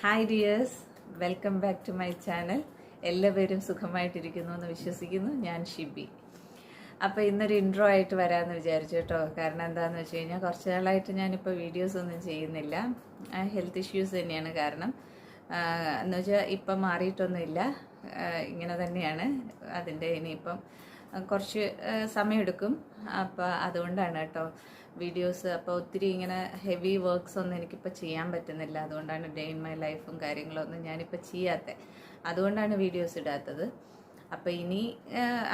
Hi dears, welcome back to my channel. എല്ലാവരും സുഖമായിട്ടിരിക്കുന്നു എന്ന് വിശ്വസിക്കുന്നു. ഞാൻ ഷിബി. അപ്പോൾ ഇന്നൊരു ഇൻട്രോ ആയിട്ട് വരാമെന്ന് വിചാരിച്ചു കേട്ടോ. കാരണം എന്താണെന്ന് വെച്ച് കഴിഞ്ഞാൽ കുറച്ച് നാളായിട്ട് ഞാനിപ്പോൾ വീഡിയോസ് ഒന്നും ചെയ്യുന്നില്ല. ഹെൽത്ത് ഇഷ്യൂസ് തന്നെയാണ് കാരണം. എന്ന് വെച്ചാൽ ഇപ്പം മാറിയിട്ടൊന്നുമില്ല, ഇങ്ങനെ തന്നെയാണ്. അതിൻ്റെ ഇനിയിപ്പം കുറച്ച് സമയമെടുക്കും. അപ്പോൾ അതുകൊണ്ടാണ് കേട്ടോ വീഡിയോസ്. അപ്പോൾ ഒത്തിരി ഇങ്ങനെ ഹെവി വർക്ക്സ് ഒന്നും എനിക്കിപ്പോൾ ചെയ്യാൻ പറ്റുന്നില്ല. അതുകൊണ്ടാണ് ഡേ ഇൻ മൈ ലൈഫും കാര്യങ്ങളൊന്നും ഞാനിപ്പോൾ ചെയ്യാത്തത്. അതുകൊണ്ടാണ് വീഡിയോസ് ഇടാത്തത്. അപ്പോൾ ഇനി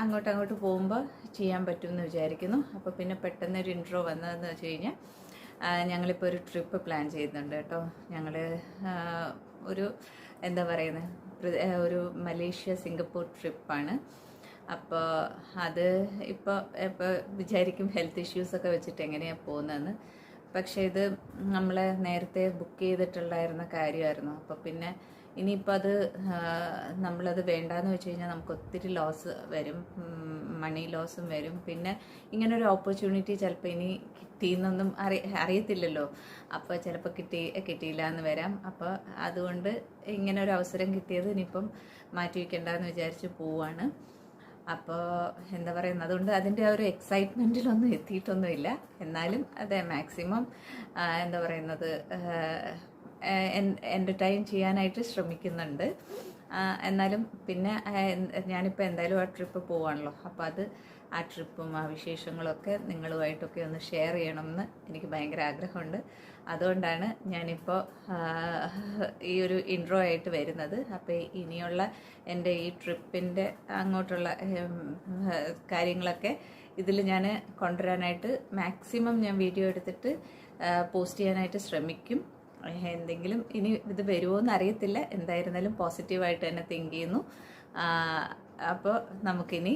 അങ്ങോട്ട് പോകുമ്പോൾ ചെയ്യാൻ പറ്റുമെന്ന് വിചാരിക്കുന്നു. അപ്പോൾ പിന്നെ പെട്ടെന്നൊരു ഇൻട്രോ വന്നതെന്ന് വെച്ച് കഴിഞ്ഞാൽ ഞങ്ങളിപ്പോൾ ഒരു ട്രിപ്പ് പ്ലാൻ ചെയ്യുന്നുണ്ട് കേട്ടോ. ഞങ്ങൾ ഒരു എന്താ പറയുന്നത്, ഒരു മലേഷ്യ സിംഗപ്പൂർ ട്രിപ്പാണ്. അപ്പോൾ അത് ഇപ്പോൾ വിചാരിക്കും ഹെൽത്ത് ഇഷ്യൂസൊക്കെ വെച്ചിട്ട് എങ്ങനെയാണ് പോകുന്നതെന്ന്. പക്ഷേ ഇത് നമ്മൾ നേരത്തെ ബുക്ക് ചെയ്തിട്ടുണ്ടായിരുന്ന കാര്യമായിരുന്നു. അപ്പോൾ പിന്നെ ഇനിയിപ്പോൾ അത് നമ്മളത് വേണ്ടാന്ന് വെച്ച് കഴിഞ്ഞാൽ നമുക്ക് ഒത്തിരി ലോസ് വരും, മണി ലോസും വരും. പിന്നെ ഇങ്ങനൊരു ഓപ്പർച്യൂണിറ്റി ചിലപ്പോൾ ഇനി കിട്ടിയെന്നൊന്നും അറിയത്തില്ലല്ലോ. അപ്പോൾ ചിലപ്പോൾ കിട്ടിയില്ല എന്ന് വരാം. അപ്പോൾ അതുകൊണ്ട് ഇങ്ങനെ ഒരു അവസരം കിട്ടിയത് ഇനിയിപ്പം മാറ്റി വയ്ക്കേണ്ടെന്ന് വിചാരിച്ച് പോവാണ്. അപ്പോൾ എന്താ പറയുന്നത്, അതുകൊണ്ട് അതിൻ്റെ ആ ഒരു എക്സൈറ്റ്മെൻറ്റിലൊന്നും എത്തിയിട്ടൊന്നുമില്ല. എന്നാലും അതെ, മാക്സിമം എന്താ പറയുന്നത്, എൻ്റർടൈൻ ചെയ്യാനായിട്ട് ശ്രമിക്കുന്നുണ്ട്. എന്നാലും പിന്നെ ഞാനിപ്പോൾ എന്തായാലും ആ ട്രിപ്പ് പോവാണല്ലോ. അപ്പോൾ ആ ട്രിപ്പും ആ വിശേഷങ്ങളൊക്കെ നിങ്ങളുമായിട്ടൊക്കെ ഒന്ന് ഷെയർ ചെയ്യണമെന്ന് എനിക്ക് ഭയങ്കര ആഗ്രഹമുണ്ട്. അതുകൊണ്ടാണ് ഞാനിപ്പോൾ ഈ ഒരു ഇൻട്രോ ആയിട്ട് വരുന്നത്. അപ്പോൾ ഇനിയുള്ള എൻ്റെ ഈ ട്രിപ്പിൻ്റെ അങ്ങോട്ടുള്ള കാര്യങ്ങളൊക്കെ ഇതിൽ ഞാൻ കൊണ്ടുവരാനായിട്ട് മാക്സിമം ഞാൻ വീഡിയോ എടുത്തിട്ട് പോസ്റ്റ് ചെയ്യാനായിട്ട് ശ്രമിക്കും. എന്തെങ്കിലും ഇനി ഇത് വരുമോ എന്ന് അറിയത്തില്ല. എന്തായിരുന്നാലും പോസിറ്റീവായിട്ട് തന്നെ തിങ്ക് ചെയ്യുന്നു. അപ്പോൾ നമുക്കിനി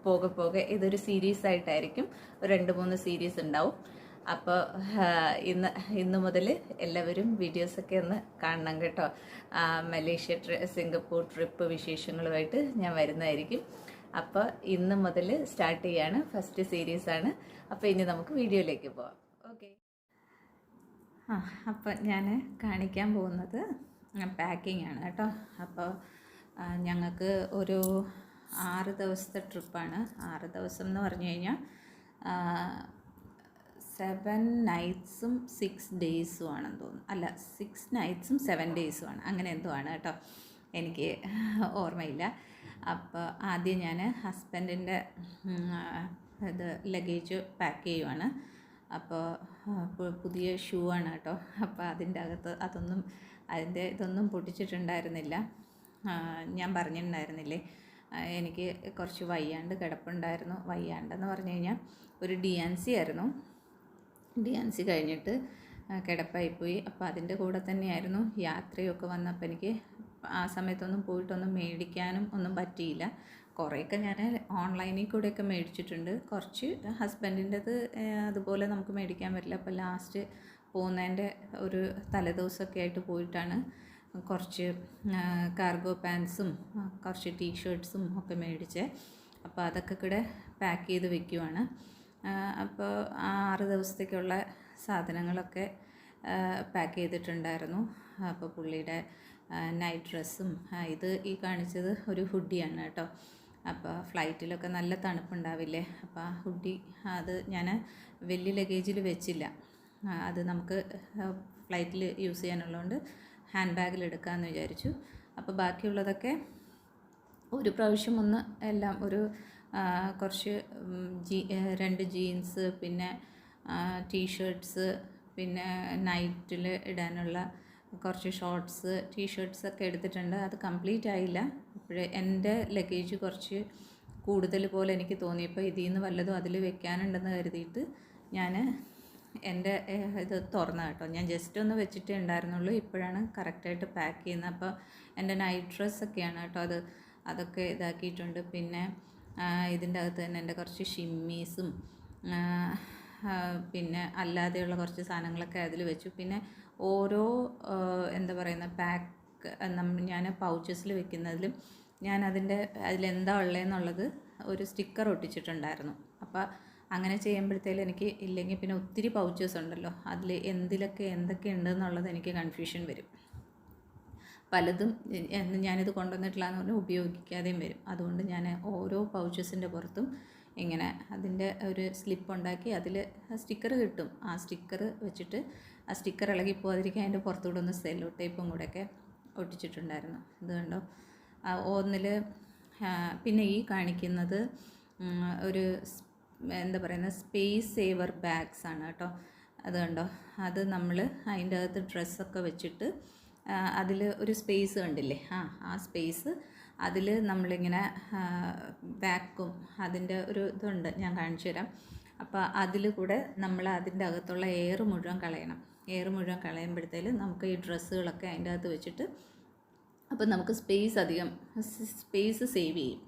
പോകെ ഇതൊരു സീരീസ് ആയിട്ടായിരിക്കും, ഒരു 2-3 സീരീസ് ഉണ്ടാവും. അപ്പോൾ ഇന്ന് മുതൽ എല്ലാവരും വീഡിയോസൊക്കെ ഒന്ന് കാണണം കേട്ടോ. മലേഷ്യ സിംഗപ്പൂർ ട്രിപ്പ് വിശേഷങ്ങളുമായിട്ട് ഞാൻ വരുന്നതായിരിക്കും. അപ്പോൾ ഇന്ന് മുതൽ സ്റ്റാർട്ട് ചെയ്യാണ്, ഫസ്റ്റ് സീരീസാണ്. അപ്പോൾ ഇനി നമുക്ക് വീഡിയോയിലേക്ക് പോവാം. ഓക്കെ. അപ്പോൾ ഞാൻ കാണിക്കാൻ പോകുന്നത് പാക്കിംഗ് ആണ് കേട്ടോ. അപ്പോൾ ഞങ്ങൾക്ക് ഒരു 6 ദിവസത്തെ ട്രിപ്പാണ്. 6 ദിവസം എന്ന് പറഞ്ഞു കഴിഞ്ഞാൽ 7 നൈറ്റ്സും 6 ഡേയ്സും ആണെന്ന് തോന്നുന്നു. അല്ല, 6 നൈറ്റ്സും 7 ഡേയ്സും ആണ്, അങ്ങനെ എന്തോ ആണ് കേട്ടോ, എനിക്ക് ഓർമ്മയില്ല. അപ്പോൾ ആദ്യം ഞാൻ ഹസ്ബൻഡിൻ്റെ ഇത് ലഗേജ് പാക്ക് ചെയ്യുവാണ്. അപ്പോൾ പുതിയ ഷൂ ആണ് കേട്ടോ. അപ്പോൾ അതിൻ്റെ അകത്ത് ഇതൊന്നും പൊട്ടിച്ചിട്ടുണ്ടായിരുന്നില്ല. ഞാൻ പറഞ്ഞിട്ടുണ്ടായിരുന്നില്ലേ, എനിക്ക് കുറച്ച് വയ്യാണ്ട് കിടപ്പുണ്ടായിരുന്നു. വയ്യാണ്ടെന്ന് പറഞ്ഞു കഴിഞ്ഞാൽ ഒരു DNC ആയിരുന്നു. DNC കഴിഞ്ഞിട്ട് കിടപ്പായിപ്പോയി. അപ്പോൾ അതിൻ്റെ കൂടെ തന്നെയായിരുന്നു യാത്രയൊക്കെ വന്നപ്പോൾ എനിക്ക് ആ സമയത്തൊന്നും പോയിട്ടൊന്നും മേടിക്കാനും ഒന്നും പറ്റിയില്ല. കുറേയൊക്കെ ഞാൻ ഓൺലൈനിൽ കൂടെയൊക്കെ മേടിച്ചിട്ടുണ്ട്. കുറച്ച് ഹസ്ബൻഡിൻ്റെത് അതുപോലെ നമുക്ക് മേടിക്കാൻ പറ്റില്ല. അപ്പോൾ ലാസ്റ്റ് പോകുന്നതിൻ്റെ ഒരു തലേദിവസമൊക്കെ ആയിട്ട് പോയിട്ടാണ് കുറച്ച് കാർഗോ പാൻസും കുറച്ച് ടീഷർട്ട്സും ഒക്കെ മേടിച്ചത്. അപ്പോൾ അതൊക്കെ കൂടെ പാക്ക് ചെയ്ത് വെക്കുവാണ്. അപ്പോൾ 6 ദിവസത്തേക്കുള്ള സാധനങ്ങളൊക്കെ പാക്ക് ചെയ്തിട്ടുണ്ടായിരുന്നു. അപ്പോൾ പുള്ളിയുടെ നൈറ്റ് ഡ്രസ്സും ഇത് ഈ കാണിച്ചത് ഒരു ഹുഡിയാണ് കേട്ടോ. അപ്പോൾ ഫ്ലൈറ്റിലൊക്കെ നല്ല തണുപ്പുണ്ടാവില്ലേ, അപ്പോൾ ആ ഹുഡി അത് ഞാൻ വലിയ ലഗേജിൽ വെച്ചില്ല. അത് നമുക്ക് ഫ്ലൈറ്റിൽ യൂസ് ചെയ്യാനുള്ളതുകൊണ്ട് ഹാൻഡ് ബാഗിൽ എടുക്കാമെന്ന് വിചാരിച്ചു. അപ്പോൾ ബാക്കിയുള്ളതൊക്കെ ഒരു പ്രാവശ്യം ഒന്ന് എല്ലാം ഒരു കുറച്ച് 2 ജീൻസ്, പിന്നെ ടീഷർട്ട്സ്, പിന്നെ നൈറ്റിൽ ഇടാനുള്ള കുറച്ച് ഷോർട്ട്സ്, ടീഷർട്ട്സൊക്കെ എടുത്തിട്ടുണ്ട്. അത് കംപ്ലീറ്റ് ആയില്ല. അപ്പോഴേ എൻ്റെ ലഗേജ് കുറച്ച് കൂടുതൽ പോലെ എനിക്ക് തോന്നിയപ്പോൾ ഇതിൽ നിന്ന് വല്ലതും അതിൽ വെക്കാനുണ്ടെന്ന് കരുതിയിട്ട് ഞാൻ എൻ്റെ ഇത് തുറന്ന കേട്ടോ. ഞാൻ ജസ്റ്റ് ഒന്ന് വെച്ചിട്ടേ ഉണ്ടായിരുന്നുള്ളൂ. ഇപ്പോഴാണ് കറക്റ്റായിട്ട് പാക്ക് ചെയ്യുന്നത്. അപ്പോൾ എൻ്റെ നൈറ്റ് ഡ്രസ്സൊക്കെയാണ് കേട്ടോ, അതൊക്കെ ഇതാക്കിയിട്ടുണ്ട്. പിന്നെ ഇതിൻ്റെ അകത്ത് തന്നെ എൻ്റെ കുറച്ച് ഷിമ്മീസും പിന്നെ അല്ലാതെയുള്ള കുറച്ച് സാധനങ്ങളൊക്കെ അതിൽ വെച്ചു. പിന്നെ ഓരോ എന്താ പറയുന്ന ഞാൻ പൗച്ചസിൽ വെക്കുന്നതിലും ഞാൻ അതിലെന്താ ഉള്ളതെന്നുള്ളത് ഒരു സ്റ്റിക്കർ ഒട്ടിച്ചിട്ടുണ്ടായിരുന്നു. അപ്പോൾ അങ്ങനെ ചെയ്യുമ്പോഴത്തേലും എനിക്ക് ഇല്ലെങ്കിൽ പിന്നെ ഒത്തിരി പൗച്ചസ് ഉണ്ടല്ലോ, അതിൽ എന്തൊക്കെ ഉണ്ടെന്നുള്ളത് എനിക്ക് കൺഫ്യൂഷൻ വരും. പലതും ഞാനിത് കൊണ്ടുവന്നിട്ടില്ലാന്ന് പറഞ്ഞാൽ ഉപയോഗിക്കാതെയും വരും. അതുകൊണ്ട് ഞാൻ ഓരോ പൗച്ചസിൻ്റെ പുറത്തും ഇങ്ങനെ അതിൻ്റെ ഒരു സ്ലിപ്പ് ഉണ്ടാക്കി അതിൽ സ്റ്റിക്കർ കിട്ടും. ആ സ്റ്റിക്കർ വെച്ചിട്ട് ആ സ്റ്റിക്കർ ഇളകി പോകാതിരിക്കാൻ അതിൻ്റെ പുറത്തുകൂടെ ഒന്ന് സെല്ലോ ടേപ്പും കൂടെയൊക്കെ ഒട്ടിച്ചിട്ടുണ്ടായിരുന്നു. ഇത് കണ്ടോ, ഒന്നിൽ പിന്നെ ഈ കാണിക്കുന്നത് ഒരു എന്താ പറയുന്നത് സ്പേസ് സേവർ ബാഗ്സ് ആണ് കേട്ടോ. അത് കണ്ടോ, അത് നമ്മൾ അതിൻ്റെ അകത്ത് ഡ്രസ്സൊക്കെ വെച്ചിട്ട് അതിൽ ഒരു സ്പേസ് കണ്ടില്ലേ, ആ സ്പേസ് അതിൽ നമ്മളിങ്ങനെ വാക്വം അതിൻ്റെ ഒരു ഇതുണ്ട്, ഞാൻ കാണിച്ചു തരാം. അപ്പോൾ അതിൽ കൂടെ നമ്മൾ അതിൻ്റെ അകത്തുള്ള എയർ മുഴുവൻ കളയണം. എയർ മുഴുവൻ കളയുമ്പോഴത്തേലും നമുക്ക് ഈ ഡ്രസ്സുകളൊക്കെ അതിൻ്റെ അകത്ത് വെച്ചിട്ട് അപ്പോൾ നമുക്ക് സ്പേസ് സേവ് ചെയ്യും.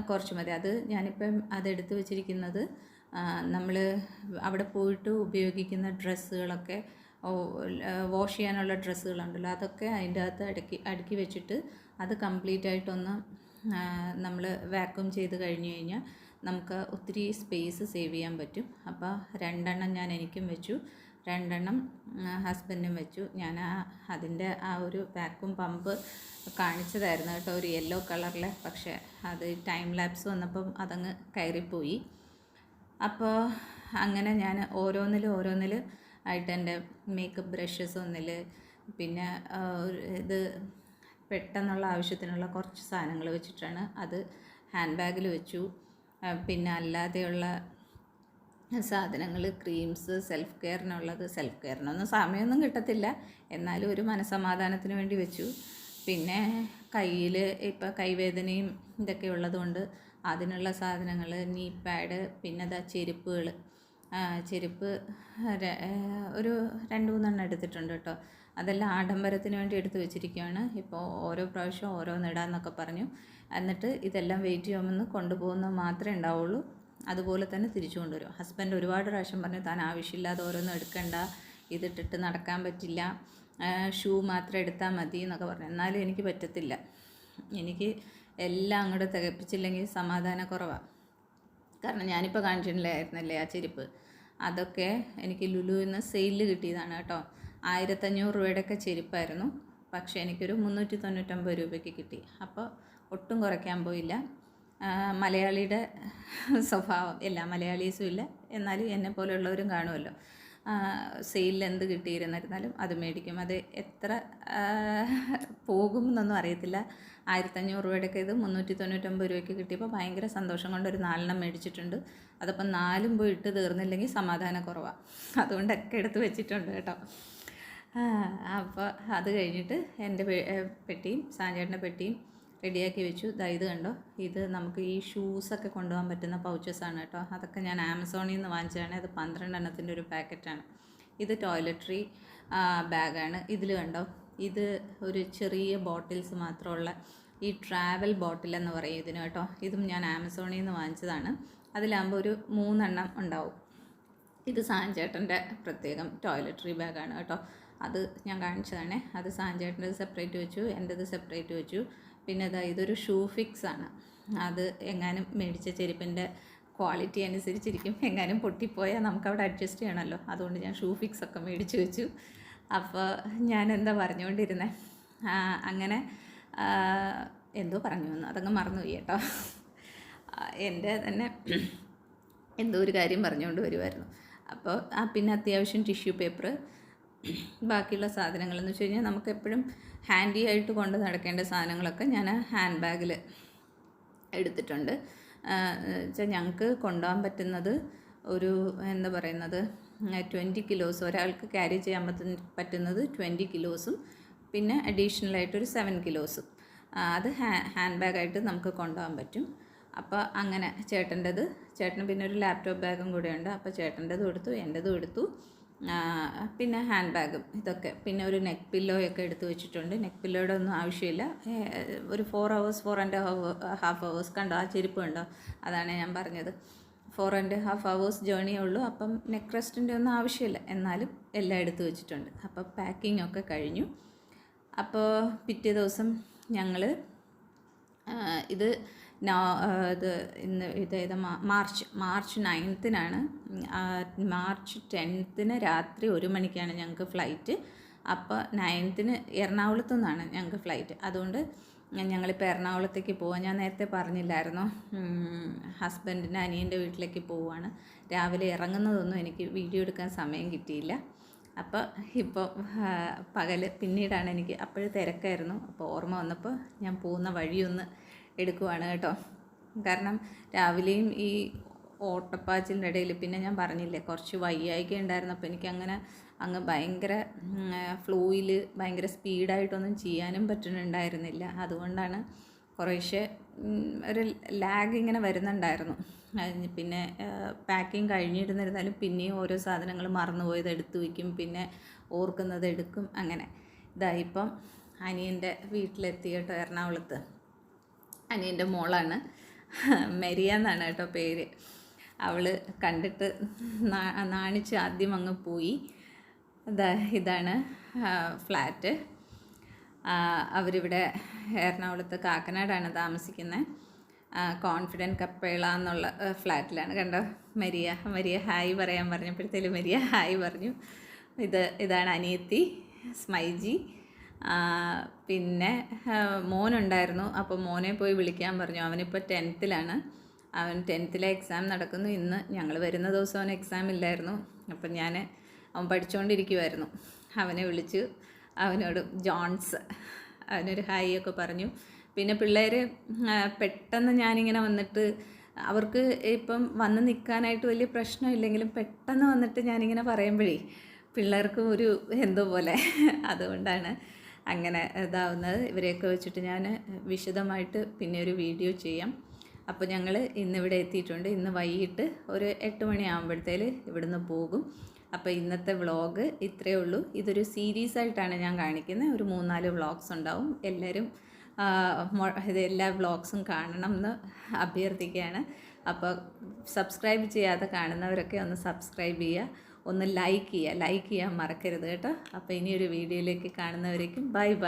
കുറച്ച് മതി. അത് ഞാനിപ്പം അതെടുത്ത് വെച്ചിരിക്കുന്നത് നമ്മൾ അവിടെ പോയിട്ട് ഉപയോഗിക്കുന്ന ഡ്രസ്സുകളൊക്കെ വാഷ് ചെയ്യാനുള്ള ഡ്രസ്സുകളുണ്ടല്ലോ, അതൊക്കെ അതിൻ്റെ അകത്ത് അടുക്കി വെച്ചിട്ട് അത് കംപ്ലീറ്റ് ആയിട്ടൊന്ന് നമ്മൾ വാക്യൂം ചെയ്ത് കഴിഞ്ഞ് കഴിഞ്ഞാൽ നമുക്ക് ഒത്തിരി സ്പേസ് സേവ് ചെയ്യാൻ പറ്റും. അപ്പോൾ 2 ഞാൻ എനിക്കും വെച്ചു, 2 ഹസ്ബൻഡും വെച്ചു. ഞാൻ അതിൻ്റെ ആ ഒരു വാക്യൂം പമ്പ് കാണിച്ചതായിരുന്നു കേട്ടോ, ഒരു യെല്ലോ കളറിൽ. പക്ഷേ അത് ടൈം ലാപ്സ് വന്നപ്പം അതങ്ങ് കയറിപ്പോയി. അപ്പോൾ അങ്ങനെ ഞാൻ ഓരോന്നിൽ ആയിട്ട് എൻ്റെ മേക്കപ്പ് ബ്രഷസ് ഒന്നിൽ, പിന്നെ ഇത് പെട്ടെന്നുള്ള ആവശ്യത്തിനുള്ള കുറച്ച് സാധനങ്ങൾ വെച്ചിട്ടാണ് അത് ഹാൻഡ് ബാഗിൽ വെച്ചു. പിന്നെ അല്ലാതെയുള്ള സാധനങ്ങൾ, ക്രീംസ്, സെൽഫ് കെയറിനൊന്നും സമയമൊന്നും കിട്ടത്തില്ല, എന്നാലും ഒരു മനസ്സമാധാനത്തിന് വേണ്ടി വെച്ചു. പിന്നെ കയ്യിൽ ഇപ്പോൾ കൈവേദനയും ഇതൊക്കെ ഉള്ളതുകൊണ്ട് അതിനുള്ള സാധനങ്ങൾ, നീ പാഡ്, പിന്നെ ചെരുപ്പ് ഒരു 2-3 എടുത്തിട്ടുണ്ട് കേട്ടോ. അതെല്ലാം ആഡംബരത്തിന് വേണ്ടി എടുത്ത് വെച്ചിരിക്കുകയാണ്. ഇപ്പോൾ ഓരോ പ്രാവശ്യം ഓരോന്നിടാന്നൊക്കെ പറഞ്ഞു. എന്നിട്ട് ഇതെല്ലാം വെയിറ്റ് ചെയ്യുമെന്ന് കൊണ്ടുപോകുന്നത് മാത്രമേ ഉണ്ടാവുള്ളൂ, അതുപോലെ തന്നെ തിരിച്ചു കൊണ്ടുവരും. ഹസ്ബൻഡ് ഒരുപാട് പ്രാവശ്യം പറഞ്ഞു താൻ ആവശ്യമില്ലാതെ ഓരോന്നും എടുക്കണ്ട, ഇതിട്ടിട്ട് നടക്കാൻ പറ്റില്ല, ഷൂ മാത്രം എടുത്താൽ മതി എന്നൊക്കെ പറഞ്ഞു. എന്നാലും എനിക്ക് പറ്റത്തില്ല, എനിക്ക് എല്ലാം അങ്ങോട്ട് തികപ്പിച്ചില്ലെങ്കിൽ സമാധാനക്കുറവാണ്. കാരണം ഞാനിപ്പോൾ കാണിച്ചിട്ടില്ലായിരുന്നല്ലേ ആ ചെരുപ്പ്, അതൊക്കെ എനിക്ക് ലുലുവിൽ നിന്ന് സെയിലിൽ കിട്ടിയതാണ് കേട്ടോ. 1500 രൂപയുടെയൊക്കെ ചെരുപ്പായിരുന്നു, പക്ഷേ എനിക്കൊരു 399 രൂപയ്ക്ക് കിട്ടി. അപ്പോൾ ഒട്ടും കുറയ്ക്കാൻ പോയില്ല. മലയാളിയുടെ സ്വഭാവം, എല്ലാ മലയാളീസും ഇല്ല, എന്നാലും എന്നെ പോലെയുള്ളവരും കാണുമല്ലോ, സെയിലിൽ എന്ത് കിട്ടിയിരുന്നിരുന്നാലും അത് മേടിക്കും. അത് എത്ര പോകുമെന്നൊന്നും അറിയത്തില്ല. 1500 രൂപയുടെയൊക്കെ ഇത് 399 രൂപയ്ക്ക് കിട്ടിയപ്പോൾ ഭയങ്കര സന്തോഷം കൊണ്ട് ഒരു 4 മേടിച്ചിട്ടുണ്ട്. അതപ്പം 4 പോയി ഇട്ട് തീർന്നില്ലെങ്കിൽ സമാധാനക്കുറവാണ്, അതുകൊണ്ടൊക്കെ എടുത്ത് വെച്ചിട്ടുണ്ട് കേട്ടോ. അപ്പോൾ അത് കഴിഞ്ഞിട്ട് എൻ്റെ പെട്ടിയും സാഞ്ചേട്ടൻ്റെ പെട്ടിയും റെഡിയാക്കി വെച്ചു. ഇത് കണ്ടോ, ഇത് നമുക്ക് ഈ ഷൂസൊക്കെ കൊണ്ടുപോകാൻ പറ്റുന്ന പൗച്ചസാണ് കേട്ടോ. അതൊക്കെ ഞാൻ ആമസോണിൽ നിന്ന് വാങ്ങിച്ചതാണ്. അത് 12 എണ്ണത്തിൻ്റെ ഒരു പാക്കറ്റാണ്. ഇത് ടോയ്ലറ്ററി ബാഗാണ്. ഇതിൽ കണ്ടോ, ഇത് ഒരു ചെറിയ ബോട്ടിൽസ് മാത്രമുള്ള ഈ ട്രാവൽ ബോട്ടിൽ എന്ന് പറയും ഇതിന് കേട്ടോ. ഇതും ഞാൻ ആമസോണിൽ നിന്ന് വാങ്ങിച്ചതാണ്. അതിലാകുമ്പോൾ ഒരു 3 എണ്ണം ഉണ്ടാവും. ഇത് സാഞ്ചേട്ടൻ്റെ പ്രത്യേകം ടോയ്ലറ്ററി ബാഗാണ് കേട്ടോ. അത് ഞാൻ കാണിച്ചതാണേ. അത് സാഞ്ചേട്ടൻ്റെ സെപ്പറേറ്റ് വെച്ചു, എൻ്റെത് സെപ്പറേറ്റ് വെച്ചു. പിന്നെ ഇതൊരു ഷൂ ഫിക്സ് ആണ്. അത് എങ്ങാനും മേടിച്ച ചെരുപ്പിൻ്റെ ക്വാളിറ്റി അനുസരിച്ചിരിക്കും, എങ്ങാനും പൊട്ടിപ്പോയാൽ നമുക്കവിടെ അഡ്ജസ്റ്റ് ചെയ്യണമല്ലോ, അതുകൊണ്ട് ഞാൻ ഷൂ ഫിക്സ് ഒക്കെ മേടിച്ച് വെച്ചു. അപ്പോൾ ഞാൻ എന്താ പറഞ്ഞുകൊണ്ടിരുന്നത്, അങ്ങനെ എന്തോ പറഞ്ഞു വന്നു, അതങ്ങ് മറന്നുപോയി കേട്ടോ. എൻ്റെ തന്നെ എന്തോ ഒരു കാര്യം പറഞ്ഞുകൊണ്ട് വരുമായിരുന്നു. അപ്പോൾ പിന്നെ അത്യാവശ്യം ടിഷ്യൂ പേപ്പർ, ബാക്കിയുള്ള സാധനങ്ങളെന്ന് വെച്ച് കഴിഞ്ഞാൽ നമുക്ക് എപ്പോഴും ഹാൻഡി ആയിട്ട് കൊണ്ട് നടക്കേണ്ട സാധനങ്ങളൊക്കെ ഞാൻ ഹാൻഡ് ബാഗിൽ എടുത്തിട്ടുണ്ട്. വെച്ചാൽ ഞങ്ങൾക്ക് കൊണ്ടുപോകാൻ പറ്റുന്നത് ഒരു എന്താ പറയുന്നത് 20 കിലോസ്, ഒരാൾക്ക് ക്യാരി ചെയ്യാൻ പറ്റുന്നത് 20 കിലോസും പിന്നെ അഡീഷണലായിട്ടൊരു 7 കിലോസും അത് ഹാൻഡ് ബാഗായിട്ട് നമുക്ക് കൊണ്ടുപോകാൻ പറ്റും. അപ്പോൾ അങ്ങനെ ചേട്ടന് പിന്നെ ഒരു ലാപ്ടോപ്പ് ബാഗും കൂടെ ഉണ്ട്. അപ്പോൾ ചേട്ടൻ്റെതും എടുത്തു, എൻ്റെതും എടുത്തു. പിന്നെ ഹാൻഡ് ബാഗും ഇതൊക്കെ, പിന്നെ ഒരു നെക്ക് പില്ലോയൊക്കെ എടുത്ത് വെച്ചിട്ടുണ്ട്. നെക്ക് പില്ലോയുടെ ഒന്നും ആവശ്യമില്ല. ഒരു 4.5 hours കണ്ടോ, ആ ചെരുപ്പ് കണ്ടോ, അതാണ് ഞാൻ പറഞ്ഞത്. 4.5 hours ജേർണിയേ ഉള്ളൂ. അപ്പം നെക്ക് റെസ്റ്റിൻ്റെ ഒന്നും ആവശ്യമില്ല, എന്നാലും എല്ലാം എടുത്ത് വെച്ചിട്ടുണ്ട്. അപ്പോൾ പാക്കിംഗ് ഒക്കെ കഴിഞ്ഞു. അപ്പോൾ പിറ്റേ ദിവസം ഞങ്ങൾ ഇത് മാർച്ച് 9-നാണ്. മാർച്ച് 10-ന് രാത്രി 1 മണിക്കാണ് ഞങ്ങൾക്ക് ഫ്ലൈറ്റ്. അപ്പോൾ 9th എറണാകുളത്തു നിന്നാണ് ഞങ്ങൾക്ക് ഫ്ലൈറ്റ്. അതുകൊണ്ട് ഞങ്ങളിപ്പോൾ എറണാകുളത്തേക്ക് പോവാം. ഞാൻ നേരത്തെ പറഞ്ഞില്ലായിരുന്നോ, ഹസ്ബൻഡിൻ്റെ അനിയൻ്റെ വീട്ടിലേക്ക് പോവുകയാണ്. രാവിലെ ഇറങ്ങുന്നതൊന്നും എനിക്ക് വീഡിയോ എടുക്കാൻ സമയം കിട്ടിയില്ല. അപ്പോൾ ഇപ്പോൾ പകൽ പിന്നീടാണ് എനിക്ക്, അപ്പോഴും തിരക്കായിരുന്നു. അപ്പോൾ ഓർമ്മ വന്നപ്പോൾ ഞാൻ പോകുന്ന വഴിയൊന്ന് എടുക്കുവാണ് കേട്ടോ. കാരണം രാവിലെയും ഈ ഓട്ടപ്പാച്ചിലിൻ്റെ ഇടയിൽ പിന്നെ ഞാൻ പറഞ്ഞില്ലേ കുറച്ച് വയ്യായ്ക ഉണ്ടായിരുന്നപ്പോൾ എനിക്കങ്ങനെ അങ്ങ് ഭയങ്കര ഫ്ലോയിൽ ഭയങ്കര സ്പീഡായിട്ടൊന്നും ചെയ്യാനും പറ്റുന്നുണ്ടായിരുന്നില്ല. അതുകൊണ്ടാണ് കുറേശ്ശെ ഒരു ലാഗ് ഇങ്ങനെ വരുന്നുണ്ടായിരുന്നു. പിന്നെ പാക്കിങ് കഴിഞ്ഞിരുന്നിരുന്നാലും പിന്നെയും ഓരോ സാധനങ്ങൾ മറന്നുപോയത് എടുത്തു വയ്ക്കും, പിന്നെ ഓർക്കുന്നത് എടുക്കും. അങ്ങനെ ഇതായിപ്പം അനിയൻ്റെ വീട്ടിലെത്തി കേട്ടോ, എറണാകുളത്ത്. അനിയൻ്റെ മോളാണ്, മെരിയ എന്നാണ് കേട്ടോ പേര്. അവൾ കണ്ടിട്ട് നാണിച്ച് ആദ്യം അങ്ങ് പോയി. ഇതാണ് ഫ്ലാറ്റ്. അവരിവിടെ എറണാകുളത്ത് കാക്കനാടാണ് താമസിക്കുന്നത്. കോൺഫിഡൻറ്റ് കപ്പേള എന്നുള്ള ഫ്ലാറ്റിലാണ്. കണ്ടോ, മരിയ ഹായ് പറയാൻ പറഞ്ഞപ്പോഴത്തേലും മരിയ ഹായ് പറഞ്ഞു. ഇതാണ് അനിയത്തി സ്മൈജി. പിന്നെ മോനുണ്ടായിരുന്നു, അപ്പോൾ മോനെ പോയി വിളിക്കാൻ പറഞ്ഞു. അവനിപ്പോൾ 10th അവൻ 10th എക്സാം നടക്കുന്നു. ഇന്ന് ഞങ്ങൾ വരുന്ന ദിവസം അവന് എക്സാം ഇല്ലായിരുന്നു. അപ്പം അവൻ പഠിച്ചുകൊണ്ടിരിക്കുമായിരുന്നു. അവനെ വിളിച്ചു, അവനോട് ജോൺസ് അവനൊരു ഹായ് ഒക്കെ പറഞ്ഞു. പിന്നെ പിള്ളേർ പെട്ടെന്ന് ഞാനിങ്ങനെ വന്നിട്ട്, അവർക്ക് ഇപ്പം വന്ന് നിൽക്കാനായിട്ട് വലിയ പ്രശ്നമില്ലെങ്കിലും പെട്ടെന്ന് വന്നിട്ട് ഞാനിങ്ങനെ പറയുമ്പോഴേ പിള്ളേർക്കും ഒരു എന്തോ പോലെ, അതുകൊണ്ടാണ് അങ്ങനെ ഇതാവുന്നത്. ഇവരെയൊക്കെ വെച്ചിട്ട് ഞാൻ വിശദമായിട്ട് പിന്നെ ഒരു വീഡിയോ ചെയ്യാം. അപ്പോൾ ഞങ്ങൾ ഇന്നിവിടെ എത്തിയിട്ടുണ്ട്. ഇന്ന് വൈകിട്ട് ഒരു 8 മണിയാകുമ്പോഴത്തേൽ ഇവിടുന്ന് പോകും. അപ്പോൾ ഇന്നത്തെ വ്ളോഗ് ഇത്രയേ ഉള്ളൂ. ഇതൊരു സീരീസായിട്ടാണ് ഞാൻ കാണിക്കുന്നത്. ഒരു 3-4 വ്ളോഗ്സ് ഉണ്ടാവും. എല്ലാവരും എല്ലാ വ്ളോഗ്സും കാണണം എന്ന് അഭ്യർത്ഥിക്കുകയാണ്. അപ്പോൾ സബ്സ്ക്രൈബ് ചെയ്യാതെ കാണുന്നവരൊക്കെ ഒന്ന് സബ്സ്ക്രൈബ് ചെയ്യുക, ഒന്ന് ലൈക്ക് ചെയ്യാൻ മറക്കരുത് കേട്ടോ. അപ്പോൾ ഇനിയൊരു വീഡിയോയിലേക്ക് കാണുന്നവരേക്കും ബൈ.